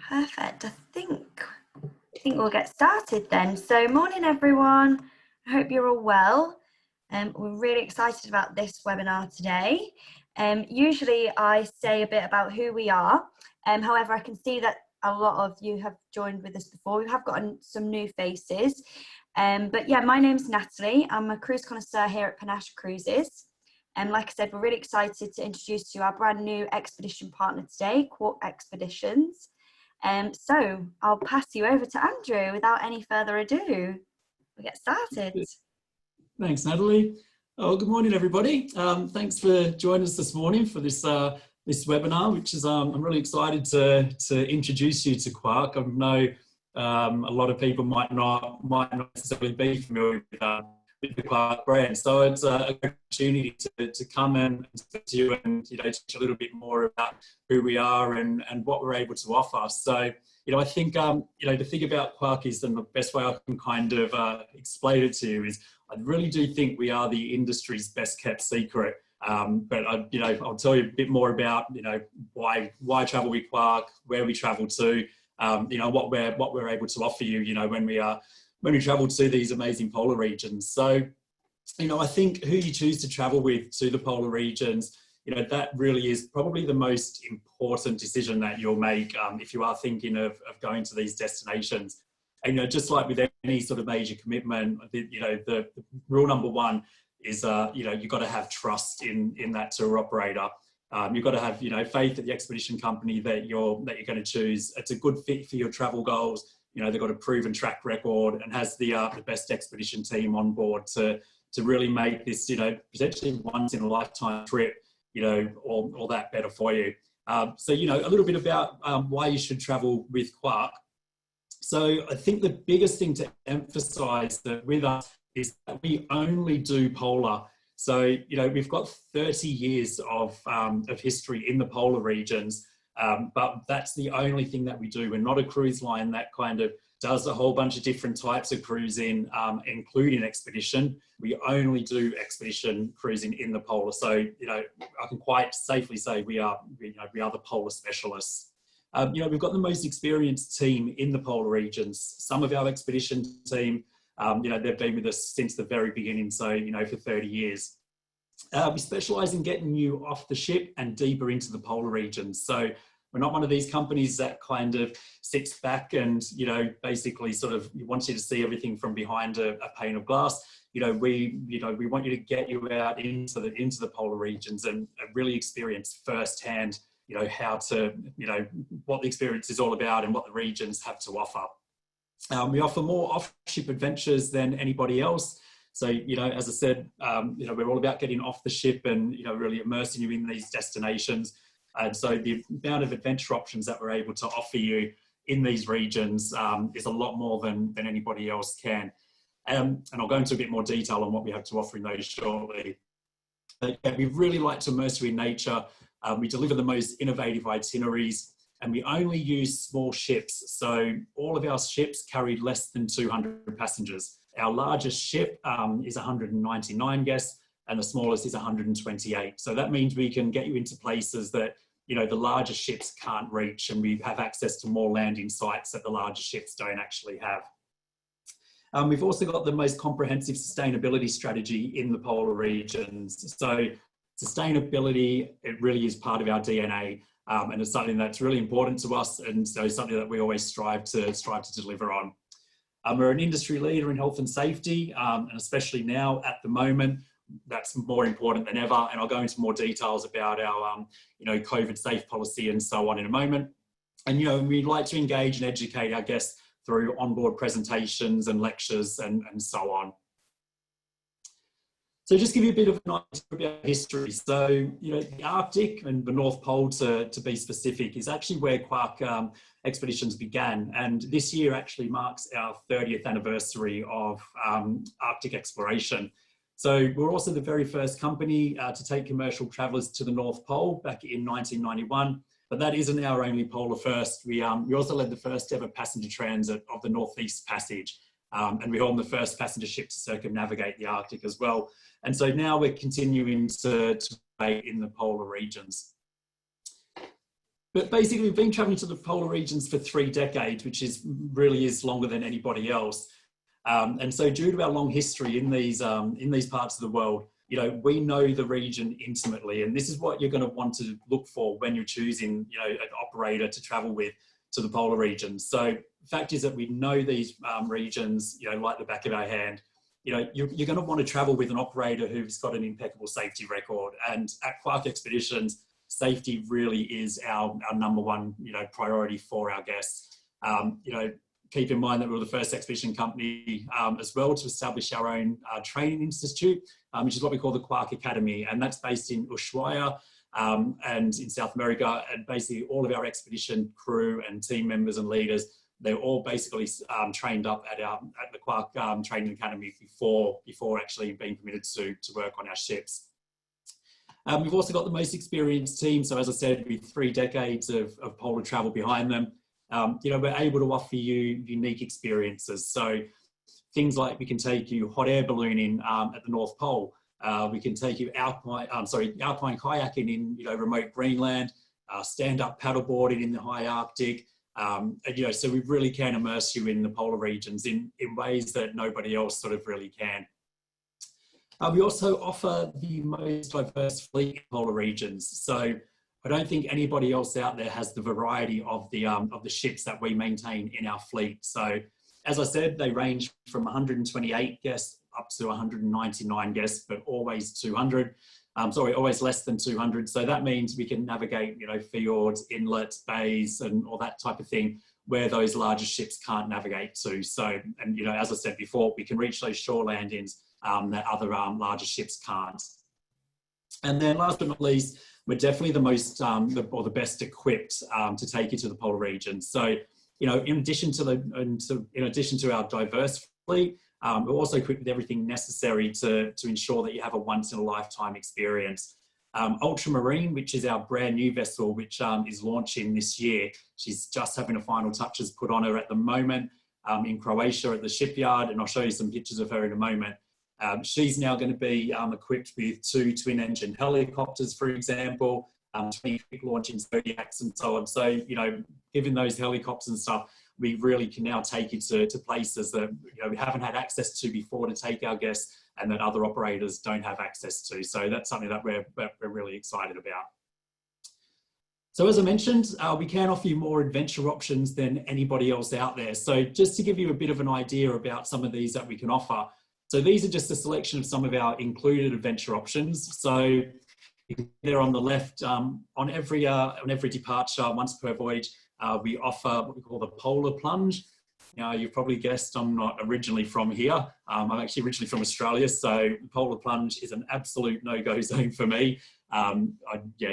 Perfect. I think we'll get started then. So morning everyone. I hope you're all well. We're really excited about this webinar today. Usually I say a bit about who we are. However, I can see that a lot of you have joined with us before. We have got some new faces. But yeah, my name's Natalie. I'm a cruise connoisseur here at Panache Cruises. And like I said, we're really excited to introduce you to our brand new expedition partner today, Quark Expeditions. So I'll pass you over to Andrew without any further ado. We'll get started. Thanks, Natalie. Oh, good morning, everybody. Thanks for joining us this morning for this this webinar, which is I'm really excited to introduce you to Quark. I know a lot of people might not necessarily be familiar with the Quark brand, so it's a good opportunity to come and speak to you and teach a little bit more about who we are and what we're able to offer. So I think the thing about Quark is, and the best way I can kind of explain it to you is, I really do think we are the industry's best kept secret. But I'll tell you a bit more about why travel with Quark, where we travel to, what we're able to offer you, when we travel to these amazing polar regions. So I think who you choose to travel with to the polar regions, that really is probably the most important decision that you'll make if you are thinking of going to these destinations. And just like with any sort of major commitment, the rule number one is you've got to have trust in that tour operator. You've got to have faith that the expedition company that you're going to choose, it's a good fit for your travel goals. They've got a proven track record and has the best expedition team on board to really make this potentially once in a lifetime trip all that better for you. So a little bit about why you should travel with Quark. So I think the biggest thing to emphasize that with us is that we only do polar. So, we've got 30 years of history in the polar regions, but that's the only thing that we do. We're not a cruise line that kind of does a whole bunch of different types of cruising, including expedition. We only do expedition cruising in the polar. So, I can quite safely say we are the polar specialists. We've got the most experienced team in the polar regions. Some of our expedition team, they've been with us since the very beginning, so, for 30 years. We specialise in getting you off the ship and deeper into the polar regions. So we're not one of these companies that kind of sits back and, basically sort of wants you to see everything from behind a pane of glass. We want you to get you out into the polar regions and really experience firsthand how to, what the experience is all about and what the regions have to offer. We offer more off-ship adventures than anybody else. So, as I said, we're all about getting off the ship and, really immersing you in these destinations. And so the amount of adventure options that we're able to offer you in these regions is a lot more than anybody else can. And I'll go into a bit more detail on what we have to offer in those shortly. But yeah, we really like to immerse you in nature. We deliver the most innovative itineraries, and we only use small ships. So all of our ships carry less than 200 passengers. Our largest ship is 199 guests, and the smallest is 128. So that means we can get you into places that, the larger ships can't reach, and we have access to more landing sites that the larger ships don't actually have. We've also got the most comprehensive sustainability strategy in the polar regions. So sustainability, it really is part of our DNA, and it's something that's really important to us, and so something that we always strive to deliver on. We're an industry leader in health and safety, and especially now at the moment, that's more important than ever. And I'll go into more details about our, COVID safe policy and so on in a moment. And, we'd like to engage and educate our guests through onboard presentations and lectures and so on. So just give you a bit of an idea about history. So, the Arctic and the North Pole, to be specific, is actually where Quark expeditions began. And this year actually marks our 30th anniversary of Arctic exploration. So we're also the very first company to take commercial travellers to the North Pole back in 1991. But that isn't our only polar first. We also led the first ever passenger transit of the Northeast Passage. And we own the first passenger ship to circumnavigate the Arctic as well. And so now we're continuing to play in the polar regions. But basically, we've been traveling to the polar regions for 3 decades, which really is longer than anybody else. And so due to our long history in these parts of the world, you know, we know the region intimately, and this is what you're going to want to look for when you're choosing, you know, an operator to travel with to the polar regions. So the fact is that we know these regions, you know, like the back of our hand. You know, you're going to want to travel with an operator who's got an impeccable safety record. And at Quark Expeditions, safety really is our number one, you know, priority for our guests. You know, keep in mind that we were the first expedition company as well to establish our own training institute, which is what we call the Quark Academy. And that's based in Ushuaia and in South America. And basically all of our expedition crew and team members and leaders, they're all basically trained up at the Quark Training Academy before actually being permitted to work on our ships. We've also got the most experienced team. So as I said, with 3 decades of polar travel behind them, you know, we're able to offer you unique experiences. So things like we can take you hot air ballooning at the North Pole. We can take you alpine kayaking in, you know, remote Greenland, stand-up paddleboarding in the high Arctic. And, you know, so we really can immerse you in the polar regions in ways that nobody else sort of really can. We also offer the most diverse fleet in polar regions. So I don't think anybody else out there has the variety of the ships that we maintain in our fleet. So as I said, they range from 128 guests up to 199 guests, but always 200. Always less than 200. So that means we can navigate, you know, fjords, inlets, bays, and all that type of thing where those larger ships can't navigate to. So, and, you know, as I said before, we can reach those shore landings that other larger ships can't. And then last but not least, we're definitely the most, or the best equipped to take you to the polar regions. So, you know, in addition to our diverse fleet, we're also equipped with everything necessary to ensure that you have a once-in-a-lifetime experience. Ultramarine, which is our brand new vessel, which is launching this year. She's just having the final touches put on her at the moment in Croatia at the shipyard, and I'll show you some pictures of her in a moment. She's now going to be equipped with 2 twin-engine helicopters, for example, 20 quick-launching Zodiacs and so on. So, you know, given those helicopters and stuff, we really can now take you to places that, you know, we haven't had access to before to take our guests and that other operators don't have access to. So that's something that we're really excited about. So as I mentioned, we can offer you more adventure options than anybody else out there. So just to give you a bit of an idea about some of these that we can offer. So these are just a selection of some of our included adventure options. So there on the left, on every departure, once per voyage, we offer what we call the polar plunge. Now, you've probably guessed I'm not originally from here. I'm actually originally from Australia, so polar plunge is an absolute no-go zone for me. I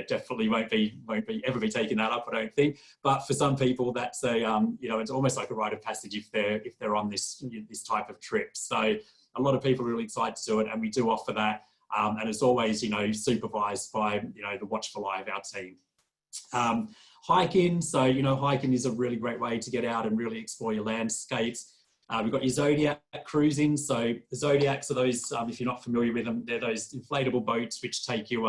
definitely won't ever be taking that up, I don't think. But for some people, that's a you know, it's almost like a rite of passage if they're on this type of trip. So a lot of people are really excited to do it, and we do offer that. And it's always, you know, supervised by, you know, the watchful eye of our team. Hiking, so, you know, hiking is a really great way to get out and really explore your landscapes. We've got your Zodiac cruising. So the Zodiacs are those, if you're not familiar with them, they're those inflatable boats which take you,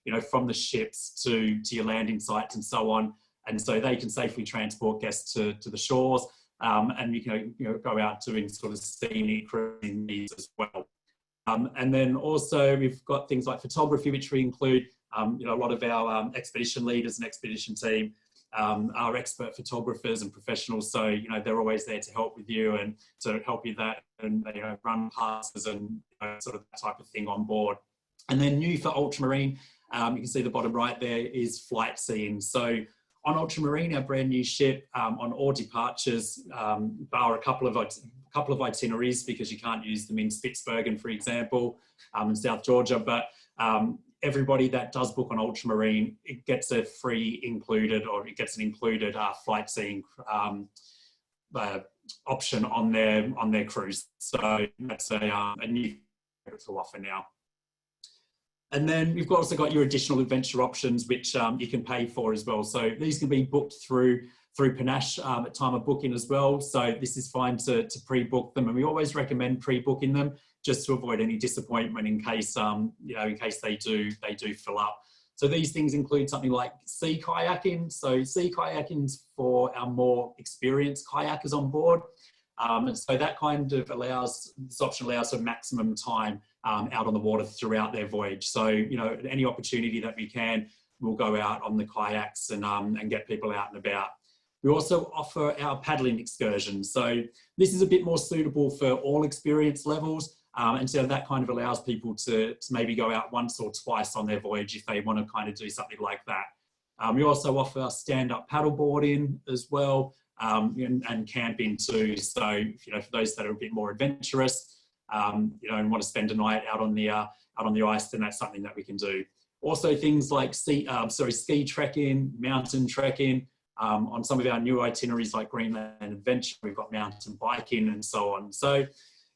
you know, from the ships to your landing sites and so on. And so they can safely transport guests to the shores, and you can, you know, go out doing sort of scenic cruising these as well. And then also we've got things like photography, which we include. You know, a lot of our expedition leaders and expedition team are expert photographers and professionals. So, you know, they're always there to help with you and to help you that and, you know, run passes and, you know, sort of that type of thing on board. And then new for Ultramarine, you can see the bottom right there is flight seeing. So on Ultramarine, our brand new ship, on all departures, bar a couple of itineraries because you can't use them in Spitsbergen, for example, in South Georgia, but everybody that does book on Ultramarine, it gets a free included, or it gets an included flight seeing option on their cruise. So that's a new to offer now. And then we've also got your additional adventure options, which you can pay for as well. So these can be booked through Panache at time of booking as well. So this is fine to pre-book them, and we always recommend pre-booking them just to avoid any disappointment in case you know, in case they do fill up. So these things include something like sea kayaking. So sea kayaking's for our more experienced kayakers on board. And so that kind of this option allows for maximum time out on the water throughout their voyage. So, you know, any opportunity that we can, we'll go out on the kayaks and get people out and about. We also offer our paddling excursions. So this is a bit more suitable for all experience levels. And so that kind of allows people to maybe go out once or twice on their voyage if they want to kind of do something like that. We also offer stand-up paddleboarding as well, and camping too. So, you know, for those that are a bit more adventurous, you know, and want to spend a night out on the ice, then that's something that we can do. Also things like ski trekking, mountain trekking. On some of our new itineraries like Greenland Adventure, we've got mountain biking and so on. So,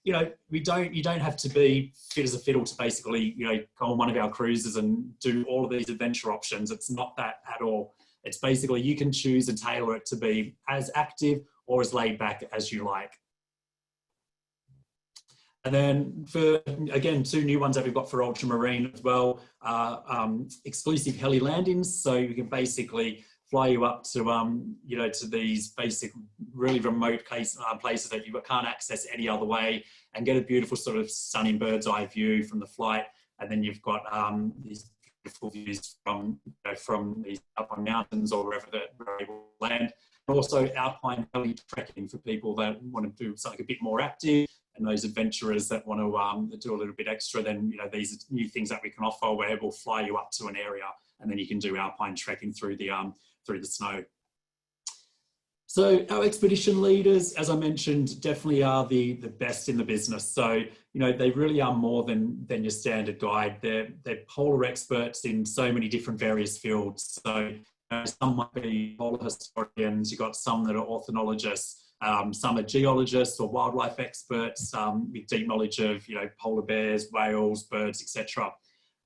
you know, you don't have to be fit as a fiddle to basically, you know, go on one of our cruises and do all of these adventure options. It's not that at all. It's basically you can choose and tailor it to be as active or as laid back as you like. And then for, again, 2 new ones that we've got for Ultramarine as well, exclusive heli landings. So you can basically fly you up to, you know, to these basic, really remote places that you can't access any other way, and get a beautiful sort of stunning bird's eye view from the flight. And then you've got these beautiful views from, you know, from these alpine mountains or wherever they're able to land. And also alpine heli trekking for people that want to do something a bit more active, and those adventurers that want to do a little bit extra. Then, you know, these are new things that we can offer where we'll fly you up to an area, and then you can do alpine trekking through the snow. So our expedition leaders, as I mentioned, definitely are the best in the business. So, you know, they really are more than your standard guide. They're polar experts in so many different various fields. So, you know, some might be polar historians, you've got some that are ornithologists, some are geologists or wildlife experts with deep knowledge of, you know, polar bears, whales, birds, etc.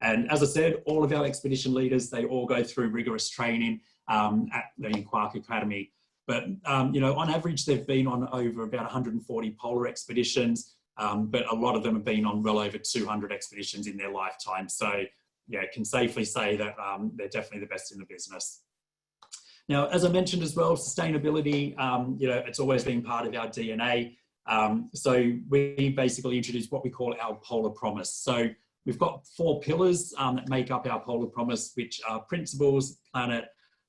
And as I said, all of our expedition leaders, they all go through rigorous training at the Quark Academy. But, you know, on average, they've been on over about 140 polar expeditions, but a lot of them have been on well over 200 expeditions in their lifetime. So, yeah, can safely say that they're definitely the best in the business. Now, as I mentioned as well, sustainability, you know, it's always been part of our DNA. So we basically introduced what we call our polar promise. So we've got 4 pillars that make up our polar promise, which are principles, planet,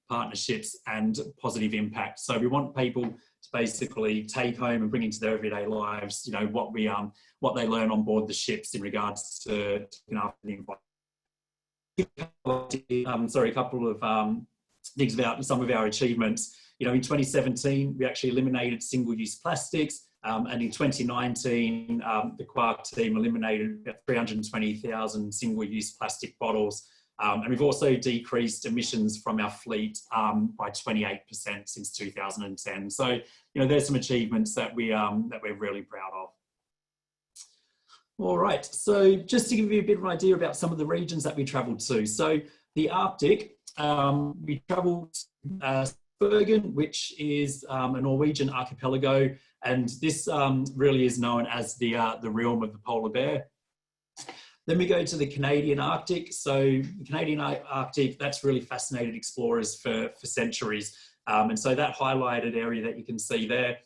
partnerships, and positive impact. So we want people to basically take home and bring into their everyday lives, you know, what they learn on board the ships in regards to looking after the environment. Sorry, a couple of things about some of our achievements. You know, in 2017, we actually eliminated single-use plastics. And in 2019, the Quark team eliminated about 320,000 single-use plastic bottles. And we've also decreased emissions from our fleet by 28% since 2010. So, you know, there's some achievements that we're really proud of. All right, so just to give you a bit of an idea about some of the regions that we travelled to. So the Arctic, we travelled to Bergen, which is a Norwegian archipelago, and this really is known as the realm of the polar bear. Then we go to the Canadian Arctic. So the Canadian Arctic, that's really fascinated explorers for centuries. And so that highlighted area that you can see there,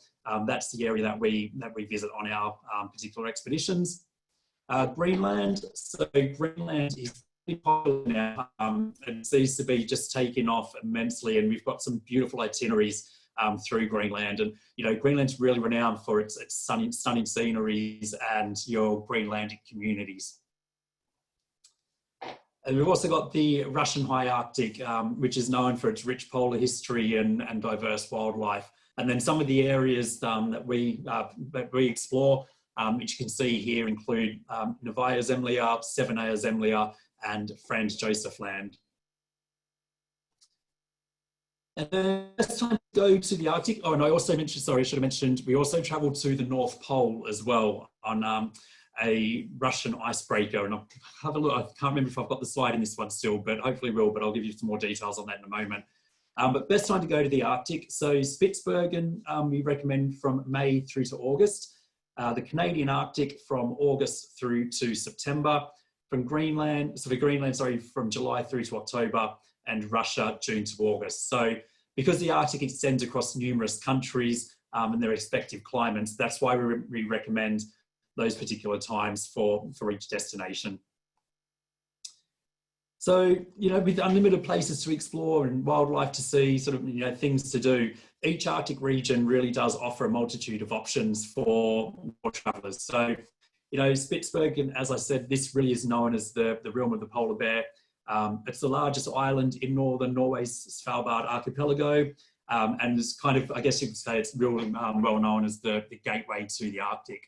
that's the area that we visit on our particular expeditions. Greenland. So Greenland is really popular now. It seems to be just taking off immensely, and we've got some beautiful itineraries through Greenland. And, you know, Greenland's really renowned for its stunning sceneries and your Greenlandic communities. And we've also got the Russian High Arctic, which is known for its rich polar history and diverse wildlife. And then some of the areas that we explore, which you can see here, include Novaya Zemlya, Severnaya Zemlya, and Franz Josef Land. And then it's time to go to the Arctic. Oh, and I also mentioned, sorry, I should have mentioned, we also traveled to the North Pole as well on a Russian icebreaker. And I'll have a look, I can't remember if I've got the slide in this one still, but hopefully will, but I'll give you some more details on that in a moment. But best time to go to the Arctic. So Spitsbergen, we recommend from May through to August. The Canadian Arctic from August through to September. from Greenland, from July through to October, and Russia, June to August. So because the Arctic extends across numerous countries and their respective climates, that's why we recommend those particular times for each destination. So, with unlimited places to explore and wildlife to see, things to do, each Arctic region really does offer a multitude of options for travellers. So, Spitsbergen, as I said, this really is known as the realm of the polar bear. It's the largest island in northern Norway's Svalbard archipelago. And it's kind of, I guess you could say it's really well known as the gateway to the Arctic.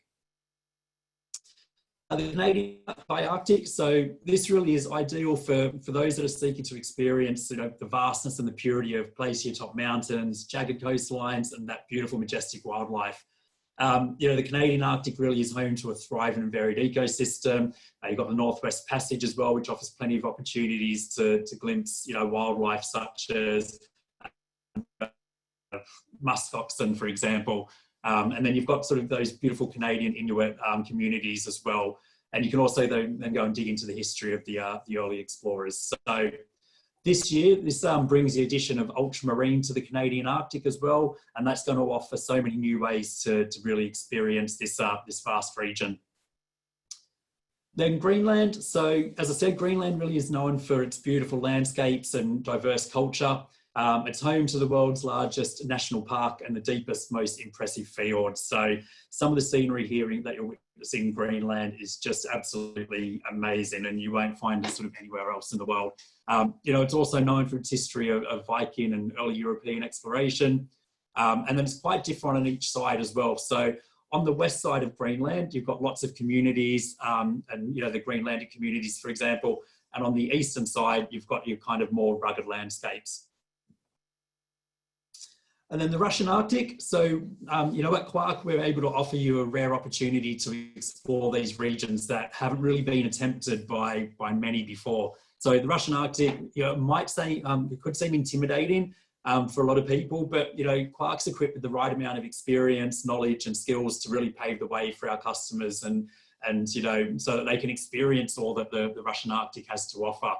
The Canadian Arctic, so this really is ideal for those that are seeking to experience the vastness and the purity of glacier-top mountains, jagged coastlines, and that beautiful, majestic wildlife. The Canadian Arctic really is home to a thriving and varied ecosystem. You've got the Northwest Passage as well, which offers plenty of opportunities to glimpse, wildlife such as muskoxen, for example. And then you've got sort of those beautiful Canadian Inuit communities as well. And you can also then go and dig into the history of the early explorers. So this year, this brings the addition of Ultramarine to the Canadian Arctic as well. And that's going to offer so many new ways to really experience this vast region. Then Greenland. So as I said, Greenland really is known for its beautiful landscapes and diverse culture. It's home to the world's largest national park and the deepest, most impressive fjords. So some of the scenery here that you're witnessing in Greenland is just absolutely amazing, and you won't find it sort of anywhere else in the world. It's also known for its history of Viking and early European exploration. And then it's quite different on each side as well. So on the west side of Greenland, you've got lots of communities and, the Greenlandic communities, for example. And on the eastern side, you've got your kind of more rugged landscapes. And then the Russian Arctic. So, at Quark, we're able to offer you a rare opportunity to explore these regions that haven't really been attempted by many before. So the Russian Arctic, it could seem intimidating for a lot of people, but, Quark's equipped with the right amount of experience, knowledge and skills to really pave the way for our customers and so that they can experience all that the Russian Arctic has to offer.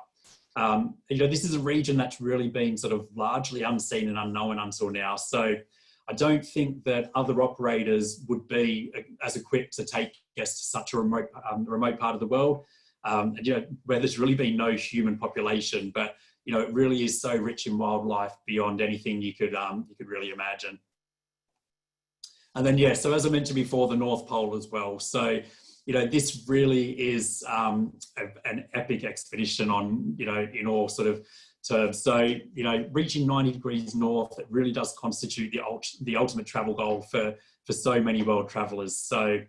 This is a region that's really been sort of largely unseen and unknown until now. So I don't think that other operators would be as equipped to take guests to such a remote part of the world, where there's really been no human population. But it really is so rich in wildlife beyond anything you could really imagine. And then so as I mentioned before, the North Pole as well. So this really is an epic expedition on, in all sort of terms. So, reaching 90 degrees north, it really does constitute the ultimate travel goal for so many world travelers. So,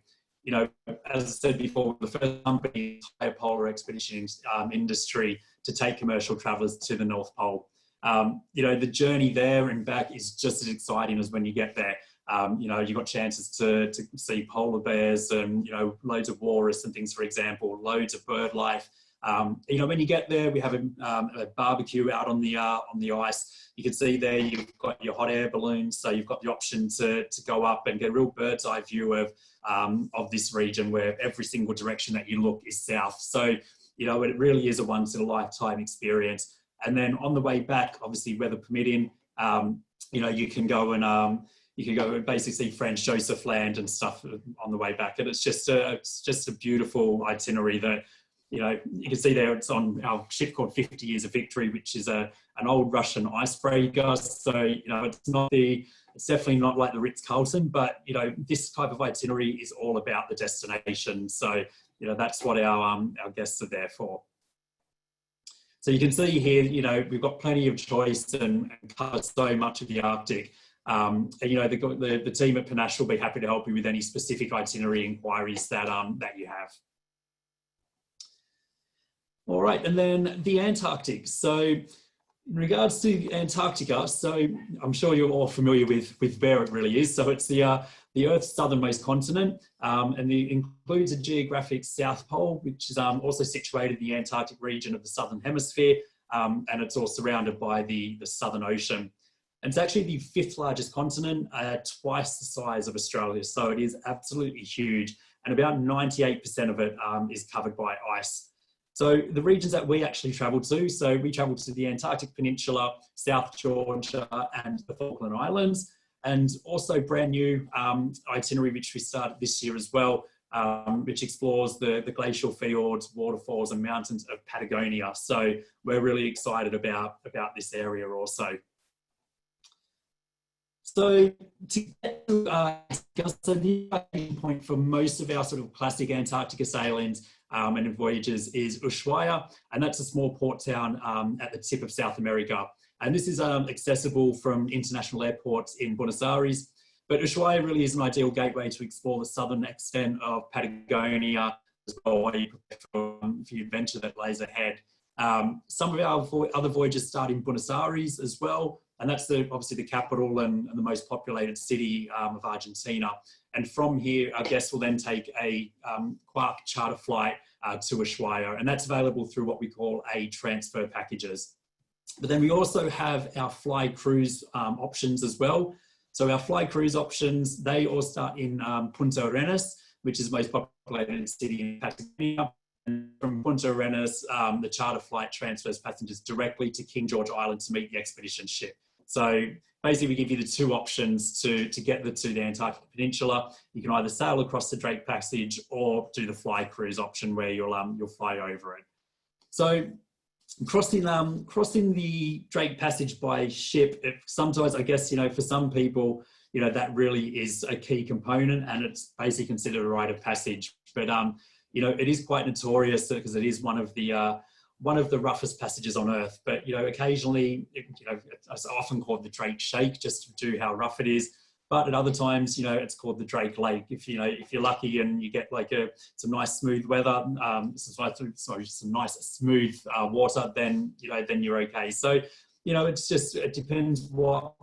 as I said before, the first company in the entire polar expedition industry to take commercial travelers to the North Pole. The journey there and back is just as exciting as when you get there. You've got chances to see polar bears and, loads of walrus and things, for example, loads of bird life. When you get there, we have a barbecue out on the ice. You can see there you've got your hot air balloons, so you've got the option to go up and get a real bird's eye view of this region, where every single direction that you look is south. So, it really is a once in a lifetime experience. And then on the way back, obviously weather permitting, you can go and basically see Franz Josef Land and stuff on the way back. And it's just a beautiful itinerary that, you can see there, it's on our ship called 50 Years of Victory, which is an old Russian icebreaker. So, it's definitely not like the Ritz-Carlton, but, this type of itinerary is all about the destination. So, that's what our guests are there for. So you can see here, we've got plenty of choice and cover so much of the Arctic. The team at Panache will be happy to help you with any specific itinerary inquiries that you have. All right, and then the Antarctic. So in regards to Antarctica, so I'm sure you're all familiar with where it really is. So it's the Earth's southernmost continent, and it includes a geographic South Pole, which is also situated in the Antarctic region of the Southern Hemisphere, and it's all surrounded by the Southern Ocean. And it's actually the 5th largest continent, twice the size of Australia. So it is absolutely huge. And about 98% of it is covered by ice. So the regions that we actually travelled to, so we travelled to the Antarctic Peninsula, South Georgia and the Falkland Islands, and also brand new itinerary which we started this year as well, which explores the glacial fjords, waterfalls and mountains of Patagonia. So we're really excited about this area also. So to get to so the point for most of our sort of classic Antarctica sailings and voyages is Ushuaia, and that's a small port town at the tip of South America. And this is accessible from international airports in Buenos Aires. But Ushuaia really is an ideal gateway to explore the southern extent of Patagonia as well, while you prepare for the adventure that lays ahead. Some of our other voyages start in Buenos Aires as well, and that's obviously the capital and the most populated city of Argentina. And from here, our guests will then take a Quark charter flight to Ushuaia, and that's available through what we call a transfer packages. But then we also have our fly cruise options as well. So our fly cruise options, they all start in Punta Arenas, which is the most populated city in Patagonia. And from Punta Arenas, the charter flight transfers passengers directly to King George Island to meet the expedition ship. So basically we give you the two options to get to the Antarctic Peninsula. You can either sail across the Drake Passage or do the fly cruise option where you'll fly over it. So crossing the Drake Passage by ship, sometimes, I guess, for some people, that really is a key component, and it's basically considered a rite of passage. But it is quite notorious because it is one of the roughest passages on Earth. But occasionally, it's often called the Drake Shake, just to do how rough it is. But at other times, it's called the Drake Lake. If you're lucky and you get some nice smooth weather, some nice smooth water, then you're okay. So it depends what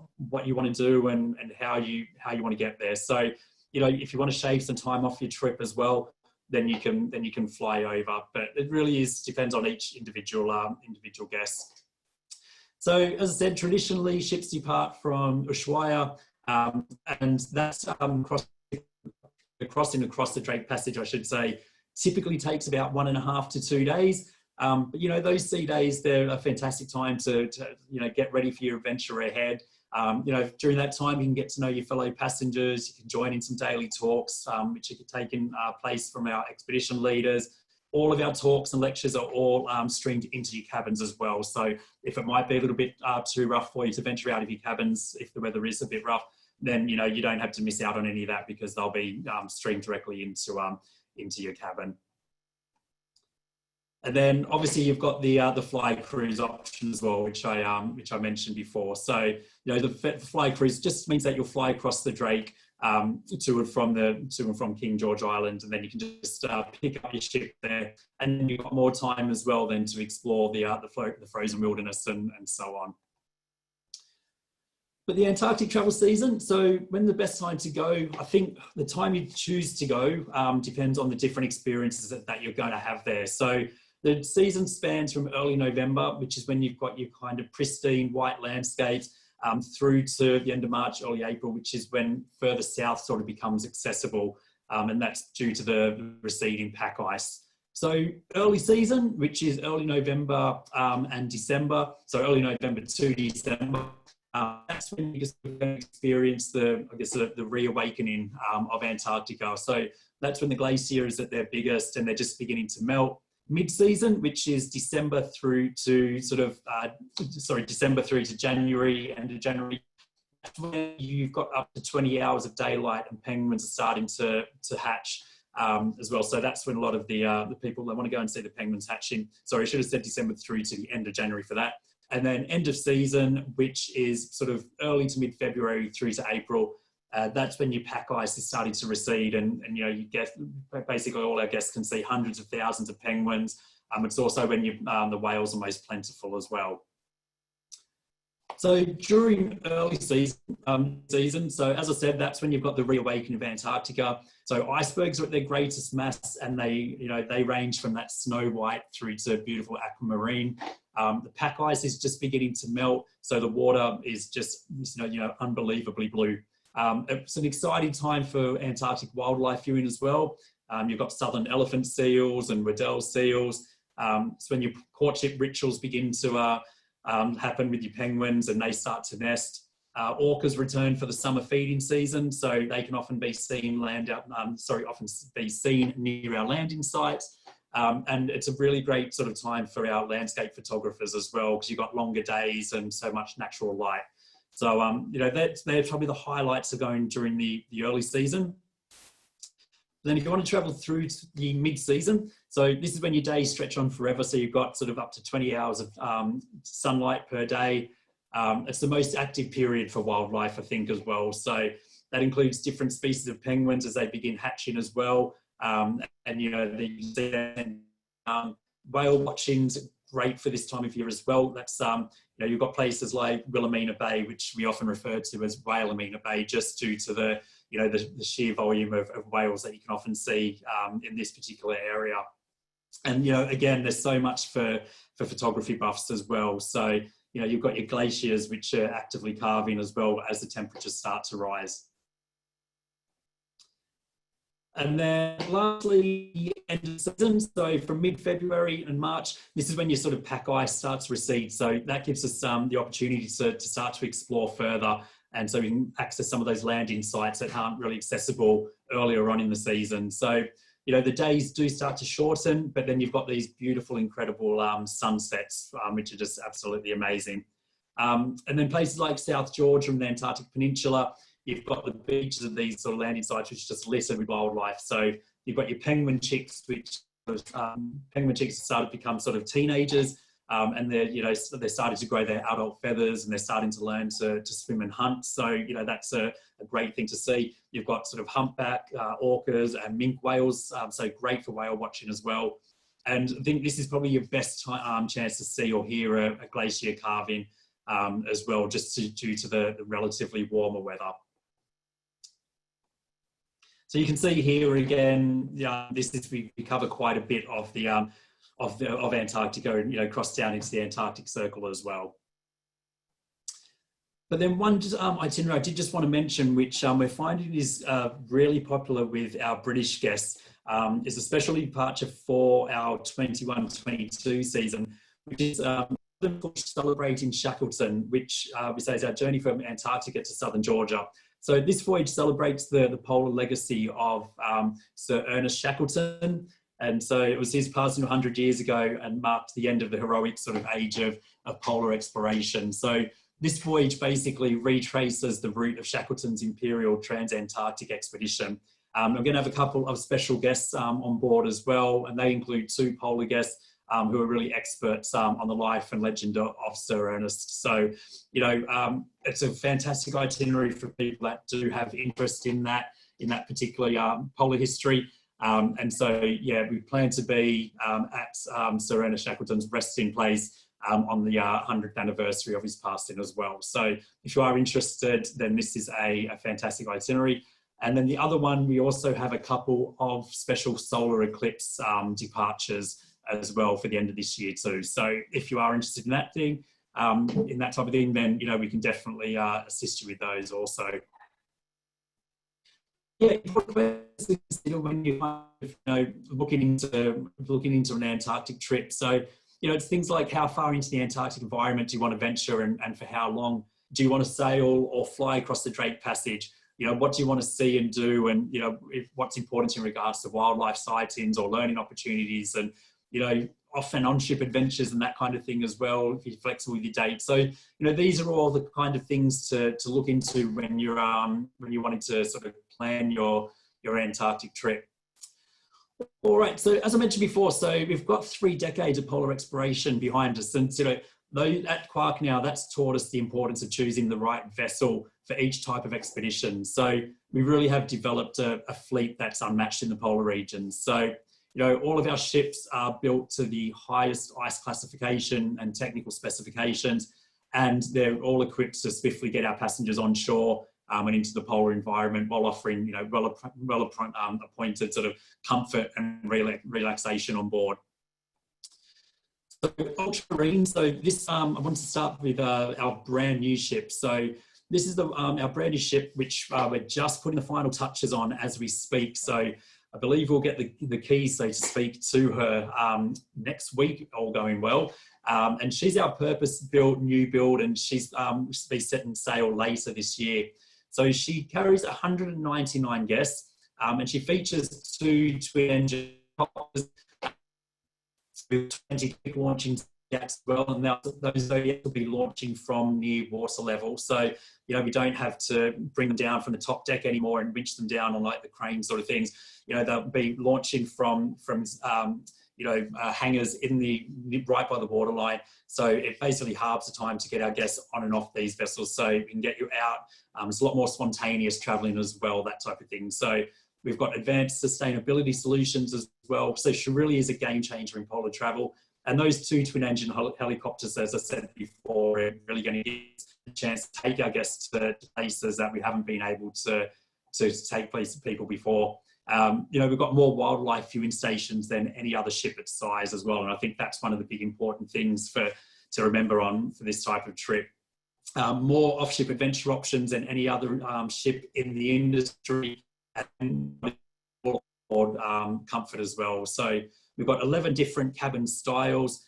you want to do and how you want to get there. So if you want to shave some time off your trip as well, then you can fly over. But it really depends on each individual guest. So as I said, traditionally ships depart from Ushuaia. And that's crossing across the Drake Passage, I should say, typically takes about 1.5 to 2 days. But those sea days, they're a fantastic time to get ready for your adventure ahead. During that time, you can get to know your fellow passengers. You can join in some daily talks, which are taking place from our expedition leaders. All of our talks and lectures are all streamed into your cabins as well. So if it might be a little bit too rough for you to venture out of your cabins, if the weather is a bit rough, then you don't have to miss out on any of that, because they'll be streamed directly into your cabin. And then obviously you've got the fly cruise option as well, which I mentioned before. So the fly cruise just means that you'll fly across the Drake to and from King George Island, and then you can just pick up your ship there, and you've got more time as well then to explore the frozen wilderness and so on. But the Antarctic travel season, so when the best time to go, I think the time you choose to go depends on the different experiences that you're going to have there. So the season spans from early November, which is when you've got your kind of pristine white landscapes, through to the end of March, early April, which is when further south sort of becomes accessible, and that's due to the receding pack ice. So early season, which is early November and December, so early November to December, that's when you experience the reawakening of Antarctica. So that's when the glacier is at their biggest and they're just beginning to melt. Mid-season, which is December through to December through to January, end of January, that's when you've got up to 20 hours of daylight and penguins are starting to hatch as well. So that's when a lot of the people that want to go and see the penguins hatching. Sorry, I should have said December through to the end of January for that. And then end of season, which is sort of early to mid-February through to April, that's when your pack ice is starting to recede, and you get basically all our guests can see hundreds of thousands of penguins. It's also when the whales are most plentiful as well. So during early season, so as I said, that's when you've got the reawakening of Antarctica. So icebergs are at their greatest mass, and they range from that snow white through to beautiful aquamarine. The pack ice is just beginning to melt, so the water is just unbelievably blue. It's an exciting time for Antarctic wildlife viewing as well. You've got southern elephant seals and Weddell seals. It's when your courtship rituals begin to happen with your penguins and they start to nest. Orcas return for the summer feeding season, so they can often be seen near our landing sites. And it's a really great sort of time for our landscape photographers as well, because you've got longer days and so much natural light. So, they're probably the highlights of going during the early season. Then if you want to travel through to the mid-season, so this is when your days stretch on forever. So you've got sort of up to 20 hours of sunlight per day. It's the most active period for wildlife, I think, as well. So that includes different species of penguins as they begin hatching as well. And, whale watching's great for this time of year as well. That's, you've got places like Wilhelmina Bay, which we often refer to as Whalemina Bay, just due to the sheer volume of whales that you can often see in this particular area. And, again, there's so much for photography buffs as well. So, you've got your glaciers, which are actively calving as well as the temperatures start to rise. And then lastly, end of season, so from mid-February and March, this is when your sort of pack ice starts to recede. So that gives us the opportunity to start to explore further. And so we can access some of those landing sites that aren't really accessible earlier on in the season. So, the days do start to shorten, but then you've got these beautiful, incredible sunsets, which are just absolutely amazing. And then places like South Georgia and the Antarctic Peninsula, you've got the beaches of these sort of landing sites, which are just littered with wildlife. So you've got your penguin chicks, which penguin chicks have started to become sort of teenagers, and they're starting to grow their adult feathers and they're starting to learn to swim and hunt. So that's a great thing to see. You've got sort of humpback orcas and minke whales, so great for whale watching as well. And I think this is probably your best chance to see or hear a glacier calving as well, just due to the relatively warmer weather. So you can see here again, we cover quite a bit of the of Antarctica, and cross down into the Antarctic Circle as well. But then one itinerary I did just want to mention, which we're finding is really popular with our British guests, is a special departure for our 21-22 season, which is celebrating Shackleton, which we say is our journey from Antarctica to southern Georgia. So this voyage celebrates the polar legacy of Sir Ernest Shackleton. And so it was his passing 100 years ago and marked the end of the heroic sort of age of polar exploration. So this voyage basically retraces the route of Shackleton's Imperial Trans-Antarctic expedition. I'm going to have a couple of special guests on board as well, and they include two polar guests who are really experts on the life and legend of Sir Ernest. So, it's a fantastic itinerary for people that do have interest in that particular polar history. And so, we plan to be at Sir Ernest Shackleton's resting place on the 100th anniversary of his passing as well. So if you are interested, then this is a fantastic itinerary. And then the other one, we also have a couple of special solar eclipse departures as well for the end of this year too. So if you are interested in that thing, in that type of thing, then, we can definitely assist you with those also. Yeah, when you're looking into an Antarctic trip. So, it's things like how far into the Antarctic environment do you want to venture and for how long? Do you want to sail or fly across the Drake Passage? What do you want to see and do? And, what's important in regards to wildlife sightings or learning opportunities and, off and on ship adventures and that kind of thing as well, if you're flexible with your dates. So, these are all the kind of things to look into when you're wanting to sort of plan your Antarctic trip. All right, so as I mentioned before, so we've got 3 decades of polar exploration behind us, and at Quark now, that's taught us the importance of choosing the right vessel for each type of expedition. So we really have developed a fleet that's unmatched in the polar regions. So, all of our ships are built to the highest ice classification and technical specifications, and they're all equipped to swiftly get our passengers on shore and into the polar environment while offering, well appointed sort of comfort and relaxation on board. So Ultramarine, so this, I want to start with our brand new ship. So this is our brand new ship, which we're just putting the final touches on as we speak. So I believe we'll get the keys, so to speak, to her next week, all going well. And she's our purpose-built new build, and she's to be setting sail later this year. So she carries 199 guests, and she features 2 twin-engine helicopters with 20 launching as well, and those Zodiacs will be launching from near water level. So, you know, we don't have to bring them down from the top deck anymore and winch them down on like the crane sort of things. You know, they'll be launching from hangars right by the waterline. So it basically halves the time to get our guests on and off these vessels, so we can get you out. It's a lot more spontaneous traveling as well, that type of thing. So we've got advanced sustainability solutions as well. So she really is a game changer in polar travel. And those 2 twin-engine helicopters, as I said before, are really going to give us a chance to take our guests to places that we haven't been able to take people before. You know, we've got more wildlife viewing stations than any other ship its size as well. And I think that's one of the big important things to remember for this type of trip. More off-ship adventure options than any other ship in the industry, and comfort as well. So we've got 11 different cabin styles,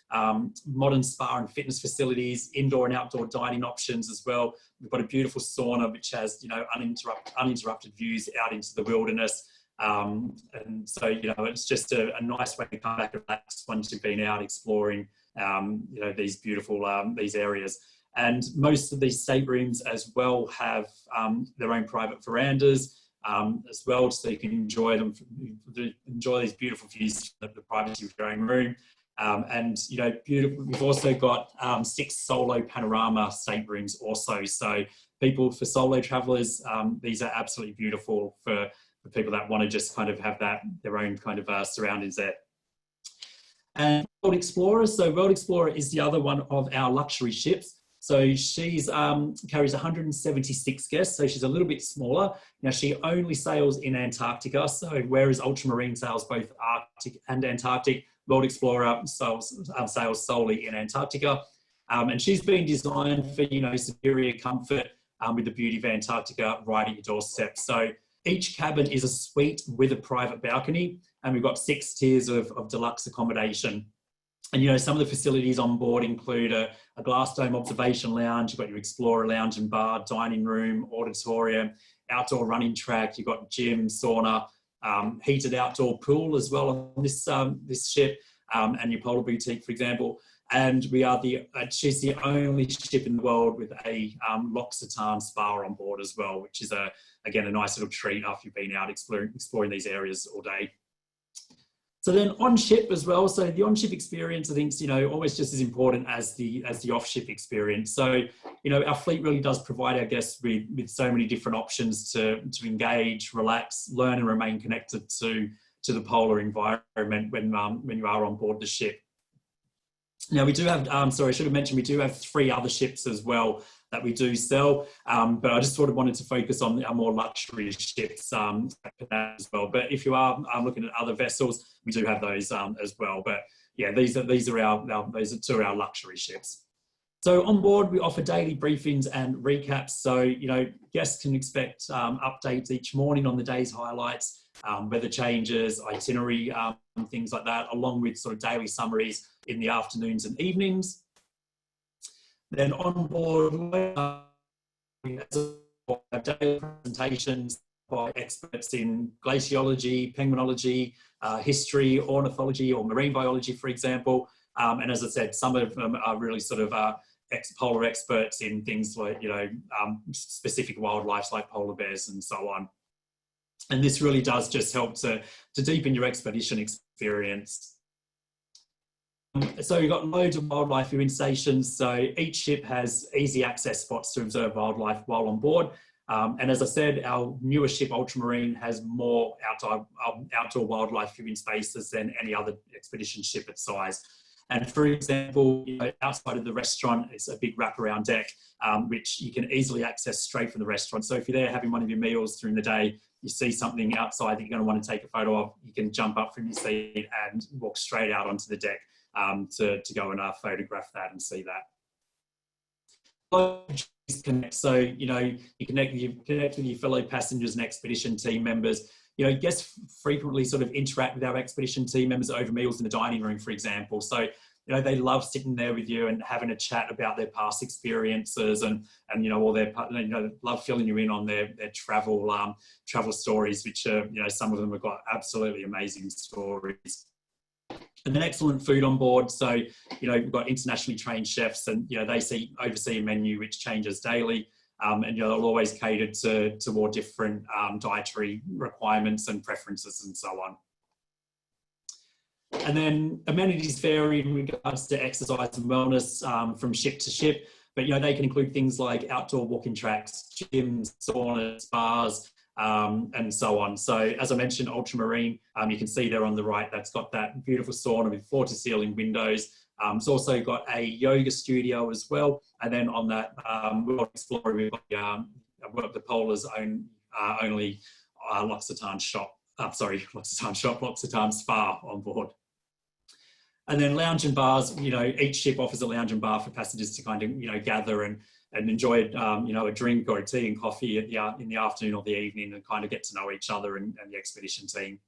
modern spa and fitness facilities, indoor and outdoor dining options as well. We've got a beautiful sauna which has, you know, uninterrupted views out into the wilderness. And so, you know, it's just a nice way to come back and relax once you've been out exploring, you know, these beautiful these areas. And most of these staterooms as well have their own private verandas as well, so you can enjoy these beautiful views of the privacy of your own room. And, you know, we've also got 6 solo panorama staterooms also. So for solo travelers, these are absolutely beautiful for people that want to just kind of have their own kind of surroundings there. And World Explorer. So World Explorer is the other one of our luxury ships. So she's carries 176 guests, so she's a little bit smaller. Now, she only sails in Antarctica, so whereas Ultramarine sails both Arctic and Antarctic, World Explorer sails solely in Antarctica. And she's been designed for, you know, superior comfort with the beauty of Antarctica right at your doorstep. So each cabin is a suite with a private balcony, and we've got 6 tiers of deluxe accommodation. And, you know, some of the facilities on board include a glass dome observation lounge, you've got your Explorer lounge and bar, dining room, auditorium, outdoor running track, you've got gym, sauna, heated outdoor pool as well on this ship, and your polar boutique, for example. And she's the only ship in the world with a L'Occitane spa on board as well, which is, again, a nice little treat after you've been out exploring these areas all day. So then on ship as well. So the on ship experience, I think, is, you know, always just as important as the off ship experience. So, you know, our fleet really does provide our guests with so many different options to engage, relax, learn, and remain connected to the polar environment when you are on board the ship. Now we do have, sorry, I should have mentioned, we do have 3 other ships as well that we do sell, but I just sort of wanted to focus on our more luxury ships as well. But if you are looking at other vessels, we do have those as well. But yeah, those are 2 of our luxury ships. So on board, we offer daily briefings and recaps. So, you know, guests can expect updates each morning on the day's highlights, weather changes, itinerary, things like that, along with sort of daily summaries in the afternoons and evenings. Then on board, we have daily presentations by experts in glaciology, penguinology, history, ornithology, or marine biology, for example. And as I said, some of them are really sort of polar experts in things like, you know, specific wildlife like polar bears and so on. And this really does just help to deepen your expedition experience. So we've got loads of wildlife viewing stations. So each ship has easy access spots to observe wildlife while on board. And as I said, our newer ship, Ultramarine, has more outdoor wildlife viewing spaces than any other expedition ship its size. And for example, you know, outside of the restaurant, it's a big wraparound deck, which you can easily access straight from the restaurant. So if you're there having one of your meals during the day, you see something outside that you're going to want to take a photo of, you can jump up from your seat and walk straight out onto the deck to go and photograph that and see that. So, you know, you connect with your fellow passengers and expedition team members. guests frequently sort of interact with our expedition team members over meals in the dining room, for example. So, they love sitting there with you and having a chat about their past experiences and all their, love filling you in on their travel stories, which are, some of them have got absolutely amazing stories. And then excellent food on board. So, we've got internationally trained chefs and, they oversee a menu which changes daily. And they'll always cater to more different dietary requirements and preferences and so on. And then amenities vary in regards to exercise and wellness from ship to ship, but they can include things like outdoor walking tracks, gyms, saunas, spas, and so on. So as I mentioned, Ultramarine, you can see there on the right, that's got that beautiful sauna with floor-to-ceiling windows. It's also got a yoga studio as well, and then on that World Explorer, we've got the Polar's only L'Occitane spa on board. And then lounge and bars, each ship offers a lounge and bar for passengers to kind of, gather and enjoy, a drink or a tea and coffee in the afternoon or the evening and kind of get to know each other and the expedition team.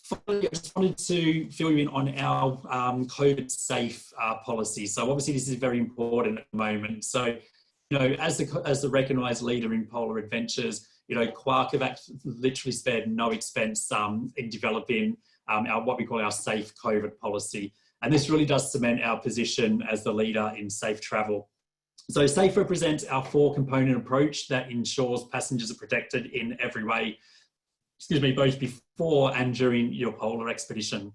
Finally, I just wanted to fill you in on our COVID safe policy. So obviously this is very important at the moment. So, as the recognised leader in polar adventures, Quark have literally spared no expense in developing what we call our safe COVID policy. And this really does cement our position as the leader in safe travel. So SAFE represents our 4-component approach that ensures passengers are protected in every way, both before and during your polar expedition.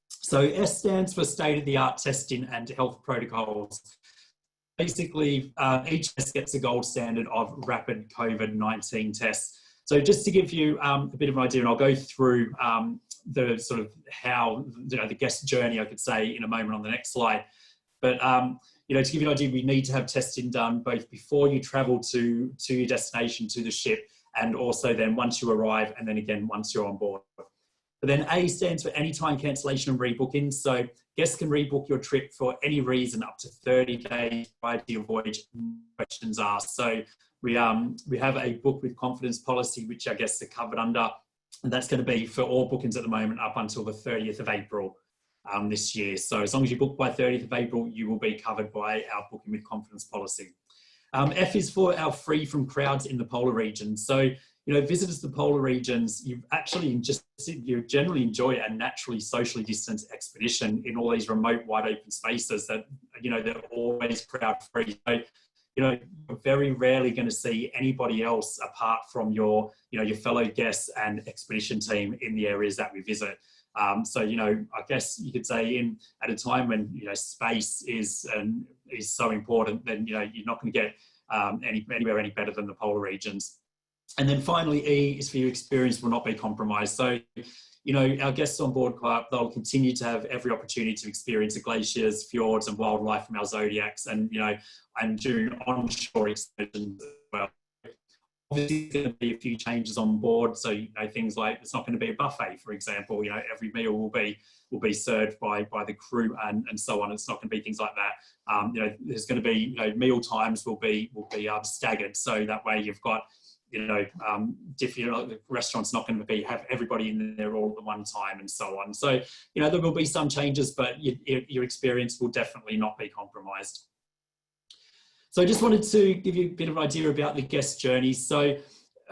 So S stands for state-of-the-art testing and health protocols. Basically, each test gets a gold standard of rapid COVID-19 tests. So just to give you a bit of an idea, and I'll go through the sort of how, the guest journey, I could say, in a moment on the next slide. But, to give you an idea, we need to have testing done both before you travel to your destination, to the ship, and also then once you arrive, and then again, once you're on board. But then A stands for anytime cancellation and rebooking. So guests can rebook your trip for any reason up to 30 days prior to your voyage, questions asked. So we have a book with confidence policy, which I guess are covered under, and that's going to be for all bookings at the moment up until the 30th of April this year. So as long as you book by 30th of April, you will be covered by our booking with confidence policy. F is for our free from crowds in the polar regions. So, visitors to the polar regions, you generally enjoy a naturally socially distanced expedition in all these remote, wide open spaces that, they're always crowd free. So, you're very rarely going to see anybody else apart from your fellow guests and expedition team in the areas that we visit. So, I guess you could say at a time when, space is so important, then, you're not going to get anywhere any better than the polar regions. And then finally, E is for your experience will not be compromised. So, our guests on board Quark, they'll continue to have every opportunity to experience the glaciers, fjords and wildlife from our zodiacs and, and during onshore excursions as well. Obviously, there's going to be a few changes on board. So, things like it's not going to be a buffet, for example. Every meal will be served by the crew and so on. It's not going to be things like that. There's going to be meal times will be staggered. So that way you've got the restaurant's not going to have everybody in there all at one time and so on. So there will be some changes, but your experience will definitely not be compromised. So I just wanted to give you a bit of an idea about the guest journey. So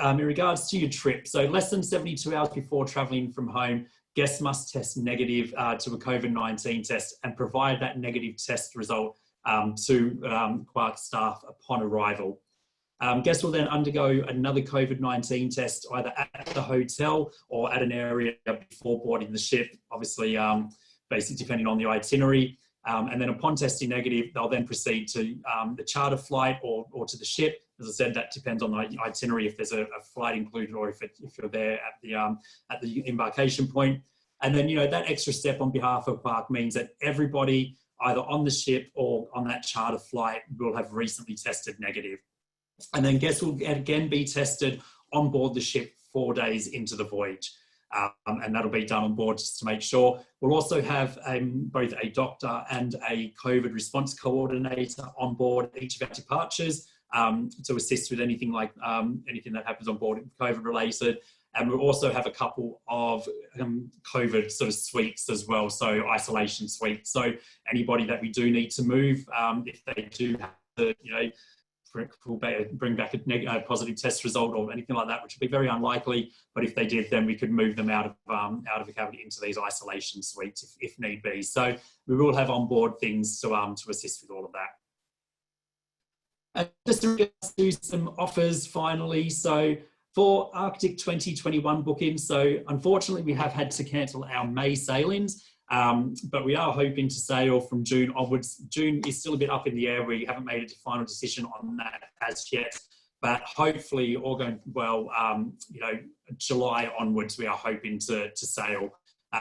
in regards to your trip, so less than 72 hours before traveling from home, guests must test negative to a COVID-19 test and provide that negative test result to Quark staff upon arrival. Guests will then undergo another COVID-19 test either at the hotel or at an area before boarding the ship, obviously basically depending on the itinerary. And then upon testing negative, they'll then proceed to the charter flight or to the ship. As I said, that depends on the itinerary, if there's a flight included or if you're there at the embarkation point. And then, that extra step on behalf of Quark means that everybody either on the ship or on that charter flight will have recently tested negative. And then guests will again be tested on board the ship 4 days into the voyage. And that'll be done on board just to make sure. We'll also have both a doctor and a COVID response coordinator on board each of our departures to assist with anything like anything that happens on board COVID related. And we also have a couple of COVID sort of suites as well, so isolation suites. So anybody that we do need to move, if they do have to, bring back a positive test result or anything like that, which would be very unlikely, but if they did, then we could move them out of the cabin into these isolation suites if need be. So we will have on board things to assist with all of that. Just to do some offers finally. So for Arctic 2021 bookings, so unfortunately we have had to cancel our May sailings, but we are hoping to sail from June onwards. June is still a bit up in the air. We haven't made a final decision on that as yet, but hopefully all going well, July onwards we are hoping to sail.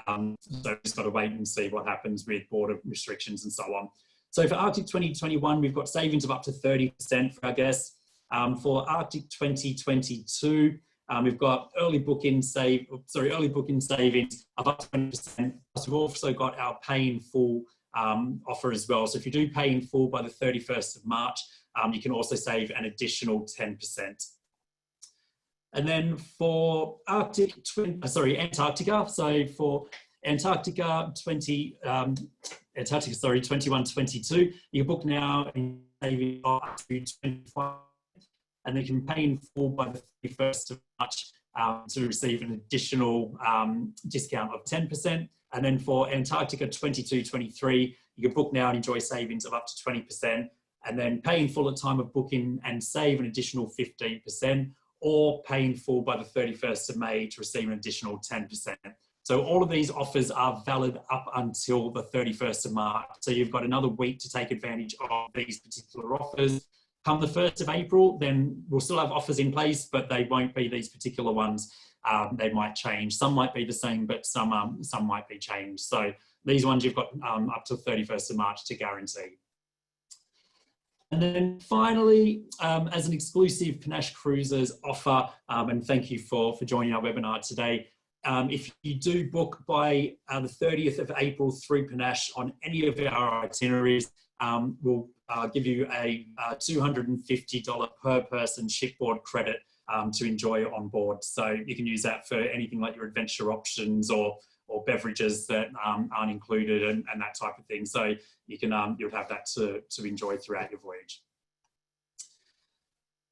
So we've just got to wait and see what happens with border restrictions and so on. So for Arctic 2021, we've got savings of up to 30% for our guests. For Arctic 2022, we've got early booking savings of up to 20%. Plus we've also got our pay in full offer as well. So if you do pay in full by the 31st of March, you can also save an additional 10%. And then for Antarctica, so for Antarctica 21-22, you book now and save up to 25%. And they can pay in full by the 31st of March to receive an additional discount of 10%. And then for Antarctica 22-23, you can book now and enjoy savings of up to 20%, and then pay in full at time of booking and save an additional 15%, or pay in full by the 31st of May to receive an additional 10%. So all of these offers are valid up until the 31st of March. So you've got another week to take advantage of these particular offers. Come the 1st of April, then we'll still have offers in place, but they won't be these particular ones. They might change. Some might be the same, but some might be changed. So these ones you've got up to 31st of March to guarantee. And then finally, as an exclusive Panache Cruises offer, and thank you for joining our webinar today, if you do book by the 30th of April through Panache on any of our itineraries, we'll give you a $250 per person shipboard credit to enjoy on board. So you can use that for anything like your adventure options or beverages that aren't included and that type of thing. So you can you'll have that to enjoy throughout your voyage.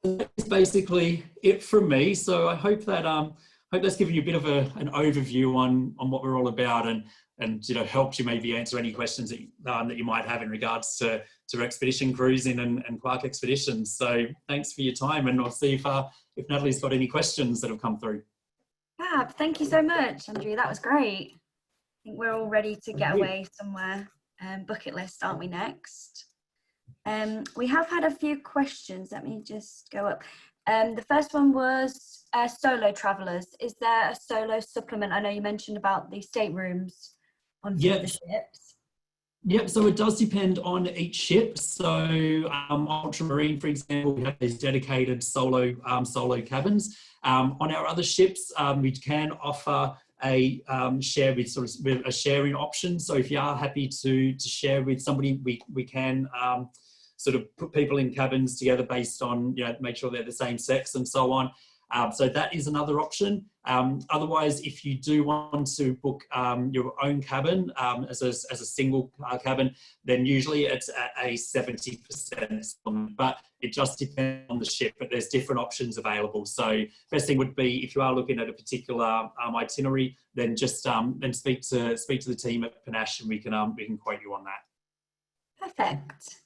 That's basically it from me. So I hope that hope that's given you a bit of an overview on what we're all about and helped you maybe answer any questions that you might have in regards to expedition cruising and Quark expeditions. So thanks for your time, and I'll see if Natalie's got any questions that have come through. Fab, thank you so much, Andrew. That was great. I think we're all ready to get away somewhere. Bucket list, aren't we, next? We have had a few questions. Let me just go up. The first one was solo travellers. Is there a solo supplement? I know you mentioned about the staterooms on the ships. Yep, so it does depend on each ship. So Ultramarine, for example, we have these dedicated solo cabins. On our other ships, we can offer a share with with a sharing option. So if you are happy to share with somebody, we can sort of put people in cabins together based on, make sure they're the same sex and so on. So that is another option. Otherwise, if you do want to book your own cabin as a single cabin, then usually it's at a 70%, but it just depends on the ship, but there's different options available. So best thing would be, if you are looking at a particular itinerary, then just then speak to the team at Panache, and we can quote you on that. Perfect.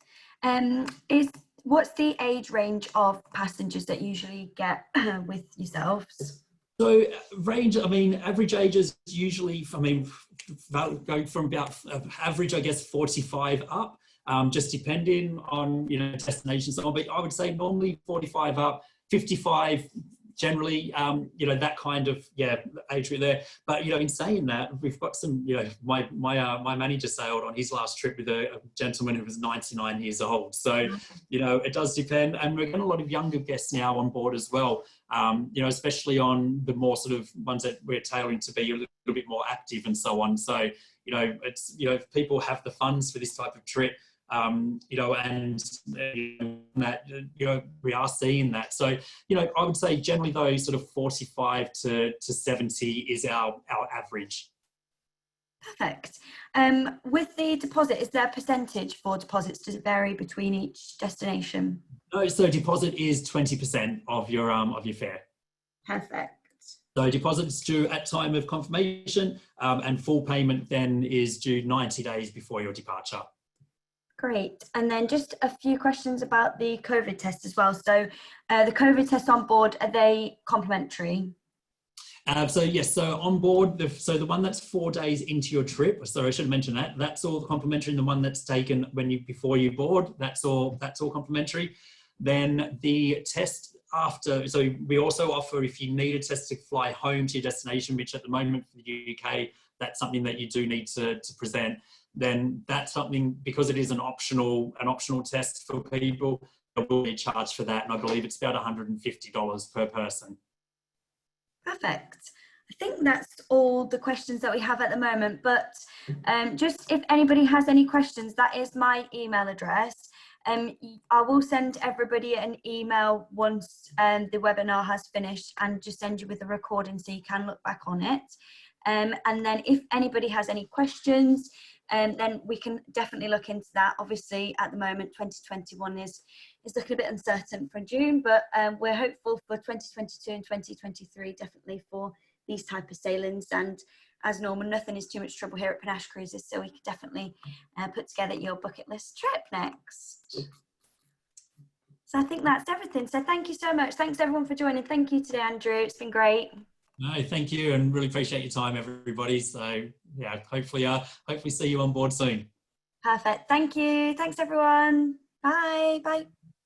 What's the age range of passengers that you usually get with yourselves? So range, average age is usually, going from about average, I guess, 45 up, just depending on, destinations. But I would say normally 45 up, 55 generally, that kind of, age group there. But, in saying that, we've got some, my manager sailed on his last trip with a gentleman who was 99 years old. So, it does depend. And we're getting a lot of younger guests now on board as well, especially on the more sort of ones that we're tailoring to be a little bit more active and so on. So, if people have the funds for this type of trip, you know, and that, you know, we are seeing that. So, you know, I would say generally though, sort of 45 to 70 is our average. Perfect. With the deposit, is there a percentage for deposits? Does it vary between each destination? No, so deposit is 20% of your fare. Perfect. So deposit's due at time of confirmation, and full payment then is due 90 days before your departure. Great. And then just a few questions about the COVID test as well. So the COVID tests on board, are they complimentary? So yes, so on board, the one that's 4 days into your trip, so I should mention that, that's all complimentary, and the one that's taken before you board, that's all complimentary. Then the test after, so we also offer, if you need a test to fly home to your destination, which at the moment for the UK, that's something that you do need to present, then that's something, because it is an optional test for people, there will be charged for that, and I believe it's about $150 per person. Perfect. I think that's all the questions that we have at the moment, but just if anybody has any questions, that is my email address. I will send everybody an email once the webinar has finished, and just send you with a recording so you can look back on it. And then if anybody has any questions, then we can definitely look into that. Obviously, at the moment, 2021 is looking a bit uncertain for June, but we're hopeful for 2022 and 2023, definitely for these type of sailings. And as normal, nothing is too much trouble here at Panache Cruises, so we could definitely put together your bucket list trip next. So I think that's everything. So thank you so much. Thanks everyone for joining. Thank you today, Andrew. It's been great. No, thank you, and really appreciate your time, everybody. So yeah, hopefully see you on board soon. Perfect. Thank you. Thanks everyone. Bye. Bye.